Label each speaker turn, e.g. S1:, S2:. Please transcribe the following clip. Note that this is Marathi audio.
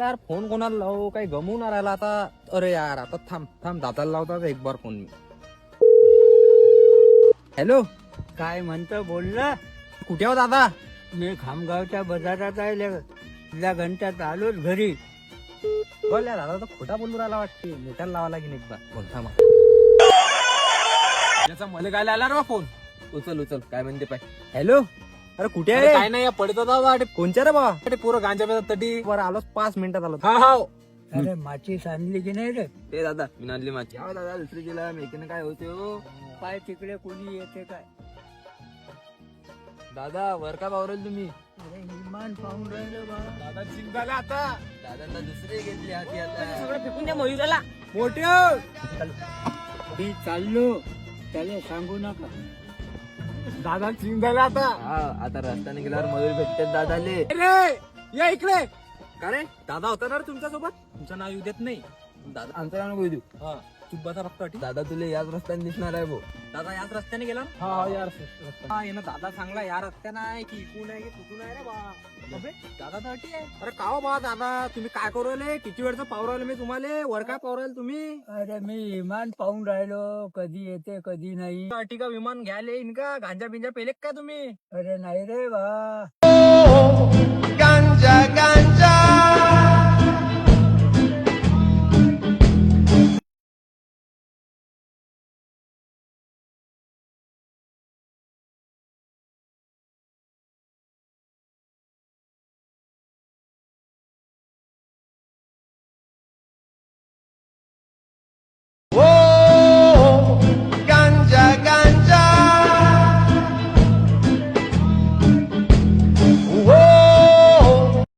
S1: यार फोन कोणाला लावू, काही गमवून राहिला आता. अरे यार आता थांब थांब, दादाला लावतात एक बार फोन मी. हॅलो,
S2: काय म्हणतो बोलला?
S1: कुठे हो दादा?
S2: मी खामगावच्या बाजारात आहे, घंट्यात आलोच घरी.
S1: बोल यार, दादा तर खोटा बोलू राहिला वाटते. मोठ्याला लावा लागेल एक बार. बोल थांबा.
S3: याचा मला काय आला रे फोन.
S1: उचल उचल, काय म्हणते पाय. हॅलो, अरे कुठे
S3: अरे
S1: आहे?
S3: काय नाही पडत होता
S1: कोणच्या रे बा?
S3: पुरं गांजा पेतात तटी.
S1: बरं आलोच, 5 मिनिटात आलो.
S3: हा हा
S2: अरे माचीस आणली की नाही रे?
S1: ते दादा मी नांदली माझी. हा दादा, दुसरी गेला मेकीनं काय होते हो.
S2: पाय तिकडे कोणी येते काय?
S1: दादा वर का पावरेल तुम्ही?
S2: अरे इमान पाहून राहिलं बा.
S3: दादा जिंक झाले आता.
S1: दादा दुसरी घेतली हाती आता.
S3: सगळं फेकून द्या मयुराला.
S1: मोठे
S2: मी चाललो, त्याला सांगू नका.
S3: दादा जिंक झाले आता.
S1: हा, आता रस्त्याने गेल्यावर मयूर भेटतात दादाले.
S3: रे या इकडे.
S1: का रे, दादा होता ना रे तुमच्या सोबत?
S3: तुमचं नाव येऊ देत नाही.
S1: दादा आमचं नाव नको देऊ.
S3: हा तू बसा फक्त अटी.
S1: दादा तुला याच रस्त्याने दिसणार आहे भाऊ.
S3: दादा याच रस्त्याने गेला ना?
S1: हा यार.
S3: हा येणं दादा चांगला या रस्त्यानं आहे की इकून आहे की कुठून आहे रे बा. अबे, दादा तर अटी आहे.
S1: अरे का हो बा दादा, तुम्ही काय करू राहिले? किती वेळचं पाहू राहिले मी तुम्हाला. वर काय पाहू राहिले तुम्ही?
S2: अरे मी इमान पाहून राहिलो, कधी येते कधी नाही.
S1: अटी का विमान घ्यायला येईन का? गांजा बिंजा पेले काय तुम्ही?
S2: अरे नाही रे बा.